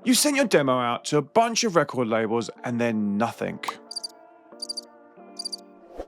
You sent your demo out to a bunch of record labels and then nothing.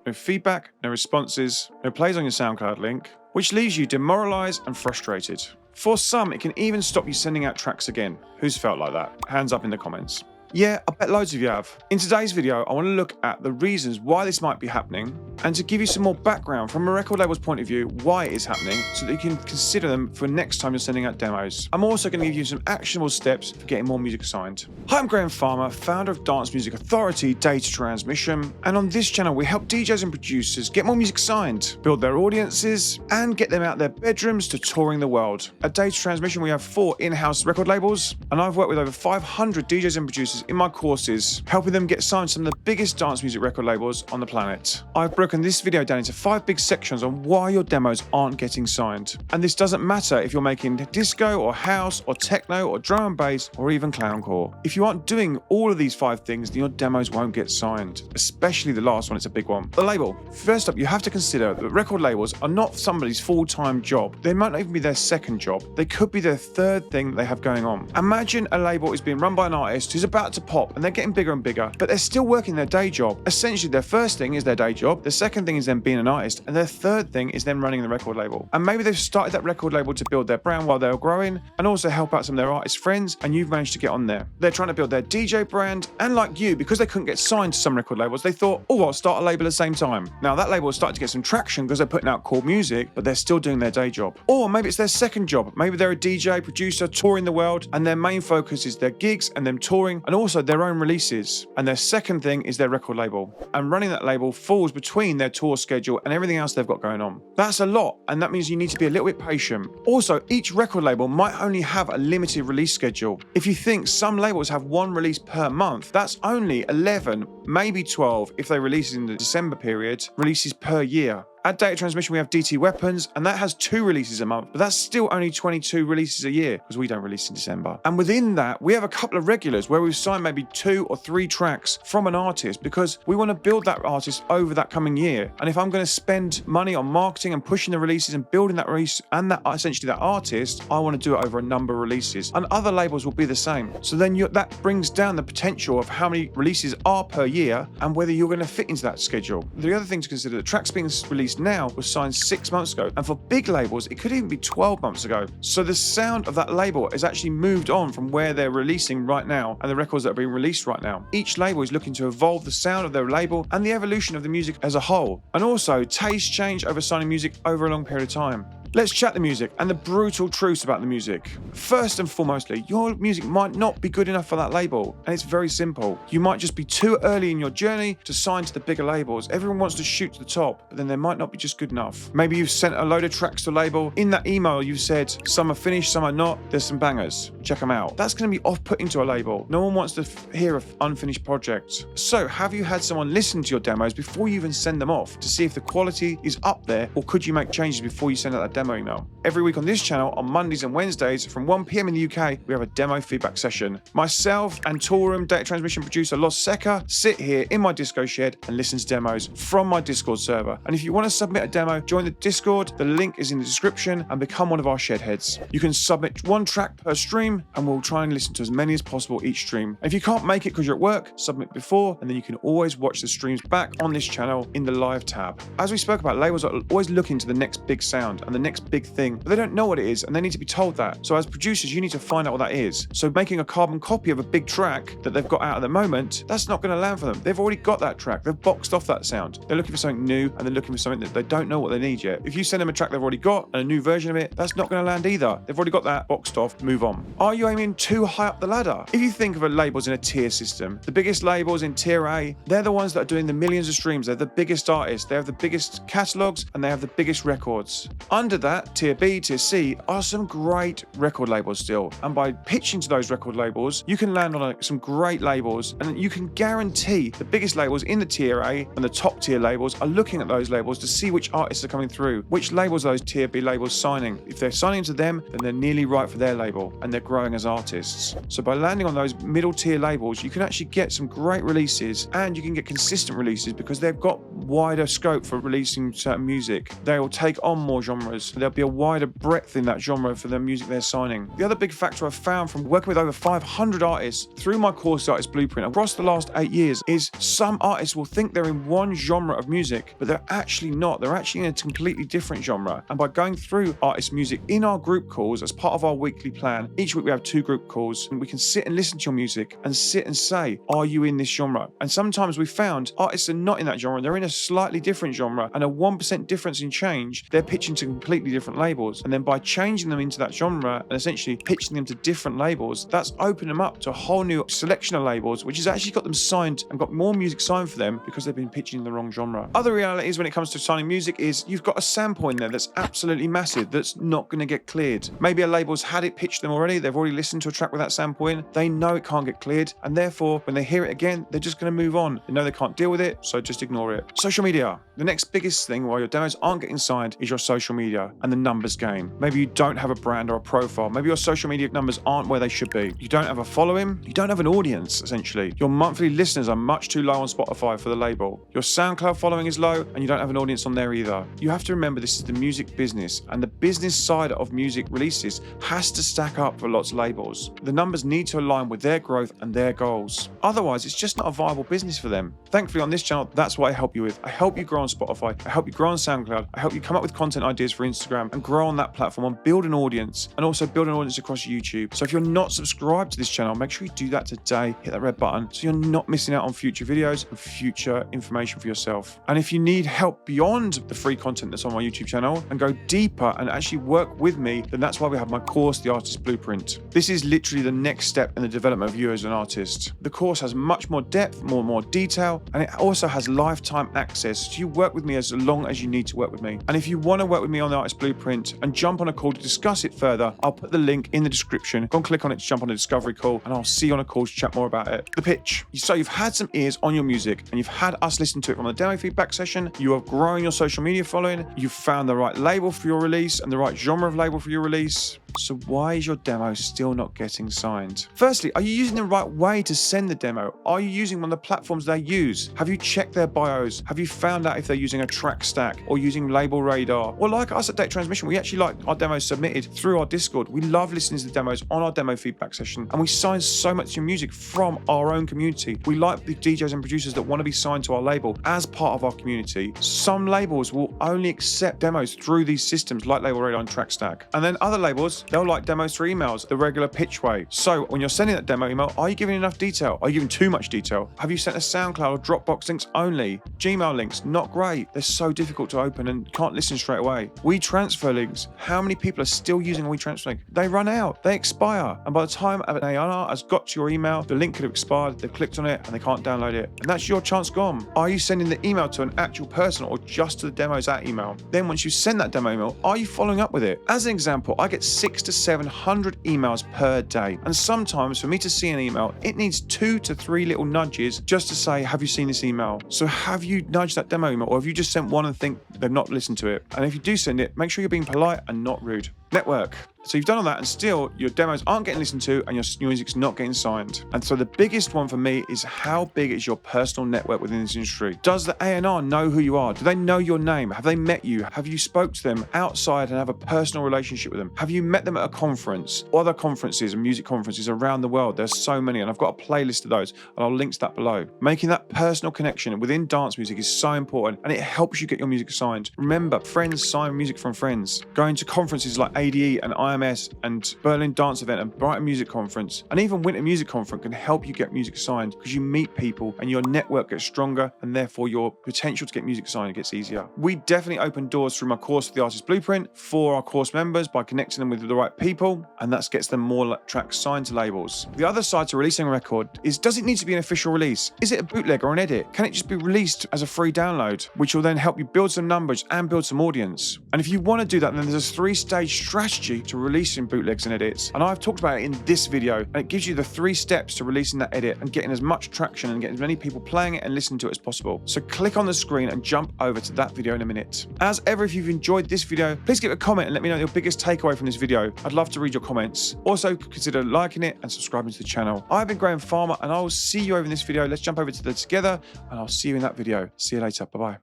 No feedback, no responses, no plays on your SoundCloud link, which leaves you demoralized and frustrated. For some, it can even stop you sending out tracks again. Who's felt like that? Hands up in the comments. Yeah, I bet loads of you have. In today's video, I want to look at the reasons why this might be happening and to give you some more background from a record label's point of view why it is happening so that you can consider them for next time you're sending out demos. I'm also going to give you some actionable steps for getting more music signed. Hi, I'm Graham Farmer, founder of Dance Music Authority Data Transmission, and on this channel we help DJs and producers get more music signed, build their audiences, and get them out their bedrooms to touring the world. At Data Transmission we have 4 in-house record labels, and I've worked with over 500 DJs and producers in my courses, helping them get signed to some of the biggest dance music record labels on the planet. I've broken this video down into 5 big sections on why your demos aren't getting signed. And this doesn't matter if you're making disco or house or techno or drum and bass or even clowncore. If you aren't doing all of these 5 things, then your demos won't get signed, especially the last one. It's a big one. The label. First up, you have to consider that record labels are not somebody's full-time job. They might not even be their second job. They could be their third thing they have going on. Imagine a label is being run by an artist who's about to pop and they're getting bigger and bigger, but they're still working their day job. Essentially, their first thing is their day job, the second thing is them being an artist, and their third thing is them running the record label. And maybe they've started that record label to build their brand while they're growing and also help out some of their artist friends, and you've managed to get on there. They're trying to build their DJ brand, and like you, because they couldn't get signed to some record labels, they thought, oh, I'll start a label at the same time. Now that label has started to get some traction because they're putting out cool music, but they're still doing their day job. Or maybe it's their second job. Maybe they're a DJ, producer, touring the world, and their main focus is their gigs and them touring, and also their own releases. And their second thing is their record label. And running that label falls between their tour schedule and everything else they've got going on. That's a lot, and that means you need to be a little bit patient. Also, each record label might only have a limited release schedule. If you think some labels have 1 release per month, that's only 11, maybe 12 if they release in the December period, releases per year. At Data Transmission, we have DT Weapons, and that has 2 releases a month, but that's still only 22 releases a year because we don't release in December. And within that, we have a couple of regulars where we've signed maybe 2 or 3 tracks from an artist because we want to build that artist over that coming year. And if I'm going to spend money on marketing and pushing the releases and building that release and that essentially that artist, I want to do it over a number of releases. And other labels will be the same. So then that brings down the potential of how many releases are per year and whether you're going to fit into that schedule. The other thing to consider, the tracks being released now was signed 6 months ago, and for big labels it could even be 12 months ago. So the sound of that label has actually moved on from where they're releasing right now and the records that are being released right now. Each label is looking to evolve the sound of their label and the evolution of the music as a whole, and also taste change over signing music over a long period of time. Let's chat the music and the brutal truths about the music. First and foremostly, your music might not be good enough for that label, and it's very simple. You might just be too early in your journey to sign to the bigger labels. Everyone wants to shoot to the top, but then they might not be just good enough. Maybe you've sent a load of tracks to a label. In that email, you've said some are finished, some are not. There's some bangers. Check them out. That's going to be off-putting to a label. No one wants to hear of unfinished projects. So have you had someone listen to your demos before you even send them off to see if the quality is up there, or could you make changes before you send out that demo email? Every week on this channel, on Mondays and Wednesdays from 1 PM in the UK, we have a demo feedback session. Myself and Toolroom Data Transmission producer Los Seca sit here in my Disco shed and listen to demos from my Discord server. And if you want to submit a demo, join the Discord. The link is in the description and become one of our shed heads. You can submit 1 track per stream and we'll try and listen to as many as possible each stream. And if you can't make it because you're at work, submit before, and then you can always watch the streams back on this channel in the live tab. As we spoke about, labels are always looking to the next big sound and the next big thing, but they don't know what it is and they need to be told that. So as producers, you need to find out what that is. So making a carbon copy of a big track that they've got out at the moment, that's not going to land for them. They've already got that track. They've boxed off that sound. They're looking for something new and they're looking for something that they don't know what they need yet. If you send them a track they've already got and a new version of it, that's not going to land either. They've already got that boxed off, move on. Are you aiming too high up the ladder? If you think of labels in a tier system, the biggest labels in tier A, they're the ones that are doing the millions of streams. They're the biggest artists. They have the biggest catalogs and they have the biggest records. Under that, tier B, tier C are some great record labels still. And by pitching to those record labels, you can land on some great labels, and you can guarantee the biggest labels in the tier A and the top tier labels are looking at those labels to see which artists are coming through, which labels are those tier B labels signing. If they're signing to them, then they're nearly right for their label and they're growing as artists. So by landing on those middle tier labels, you can actually get some great releases and you can get consistent releases because they've got wider scope for releasing certain music. They will take on more genres labels. There'll be a wider breadth in that genre for the music they're signing. The other big factor I've found from working with over 500 artists through my course, The Artist Blueprint, across the last 8 years is some artists will think they're in one genre of music, but they're actually not. They're actually in a completely different genre. And by going through artist music in our group calls as part of our weekly plan, each week we have 2 group calls, and we can sit and listen to your music and sit and say, are you in this genre? And sometimes we found artists are not in that genre, they're in a slightly different genre, and a 1% difference in change, they're pitching to completely different labels. And then by changing them into that genre and essentially pitching them to different labels, that's opened them up to a whole new selection of labels, which has actually got them signed and got more music signed for them because they've been pitching in the wrong genre. Other realities when it comes to signing music is you've got a sample in there that's absolutely massive that's not going to get cleared. Maybe a label's had it pitched them already, they've already listened to a track with that sample in, they know it can't get cleared, and therefore when they hear it again, they're just going to move on. They know they can't deal with it, so just ignore it. Social media. The next biggest thing while your demos aren't getting signed is your social media and the numbers game. Maybe you don't have a brand or a profile. Maybe your social media numbers aren't where they should be. You don't have a following. You don't have an audience, essentially. Your monthly listeners are much too low on Spotify for the label. Your SoundCloud following is low and you don't have an audience on there either. You have to remember this is the music business, and the business side of music releases has to stack up for lots of labels. The numbers need to align with their growth and their goals. Otherwise, it's just not a viable business for them. Thankfully, on this channel, that's what I help you with. I help you grow on Spotify. I help you grow on SoundCloud. I help you come up with content ideas for Instagram and grow on that platform and build an audience, and also build an audience across YouTube. So if you're not subscribed to this channel, make sure you do that today. Hit that red button so you're not missing out on future videos and future information for yourself. And if you need help beyond the free content that's on my YouTube channel and go deeper and actually work with me, then that's why we have my course, The Artist Blueprint. This is literally the next step in the development of you as an artist. The course has much more depth, more detail, and it also has lifetime access. So you work with me as long as you need to work with me. And if you want to work with me on The Artist Blueprint and jump on a call to discuss it further, I'll put the link in the description. Go and click on it to jump on a discovery call, and I'll see you on a call to chat more about it. The pitch. So you've had some ears on your music and you've had us listen to it from the demo feedback session. You are growing your social media following. You've found the right label for your release and the right genre of label for your release. So why is your demo still not getting signed? Firstly, are you using the right way to send the demo? Are you using one of the platforms they use? Have you checked their bios? Have you found out if they're using a track stack or using Label Radar? Or like us at Data Transmission, we actually like our demos submitted through our Discord. We love listening to the demos on our demo feedback session, and we sign so much new music from our own community. We like the DJs and producers that want to be signed to our label as part of our community. Some labels will only accept demos through these systems like Label Radar and Track Stack. And then other labels, they'll like demos through emails, the regular pitch way. So when you're sending that demo email, are you giving enough detail? Are you giving too much detail? Have you sent a SoundCloud or Dropbox links only? Gmail links, not great. They're so difficult to open and can't listen straight away. WeTransfer links. How many people are still using a WeTransfer link? They run out, they expire. And by the time an A&R has got to your email, the link could have expired, they've clicked on it and they can't download it. And that's your chance gone. Are you sending the email to an actual person or just to the demos at email? Then once you send that demo email, are you following up with it? As an example, I get 600 to 700 emails per day. And sometimes for me to see an email, it needs 2 to 3 little nudges just to say, have you seen this email? So have you nudged that demo email, or have you just sent one and think they've not listened to it? And if you do send it, make sure you're being polite and not rude. Network. So you've done all that and still your demos aren't getting listened to and your music's not getting signed. And so the biggest one for me is how big is your personal network within this industry? Does the A&R know who you are? Do they know your name? Have they met you? Have you spoke to them outside and have a personal relationship with them? Have you met them at a conference? Other conferences and music conferences around the world, there's so many, and I've got a playlist of those and I'll link to that below. Making that personal connection within dance music is so important, and it helps you get your music signed. Remember, friends sign music from friends. Going to conferences like ADE and IMS and Berlin Dance Event and Brighton Music Conference and even Winter Music Conference can help you get music signed, because you meet people and your network gets stronger, and therefore your potential to get music signed gets easier. We definitely open doors through my course, The Artist Blueprint, for our course members by connecting them with the right people, and that gets them more tracks signed to labels. The other side to releasing a record is, does it need to be an official release? Is it a bootleg or an edit? Can it just be released as a free download, which will then help you build some numbers and build some audience? And if you want to do that, then there's a 3-stage strategy to releasing bootlegs and edits, and I've talked about it in this video, and it gives you the 3 steps to releasing that edit and getting as much traction and getting as many people playing it and listening to it as possible. So click on the screen and jump over to that video in a minute. As ever, if you've enjoyed this video, please give it a comment and let me know your biggest takeaway from this video. I'd love to read your comments. Also, consider liking it and subscribing to the channel. I've been Graham Farmer, and I will see you over in this video. Let's jump over to the together, and I'll see you in that video. See you later. Bye-bye.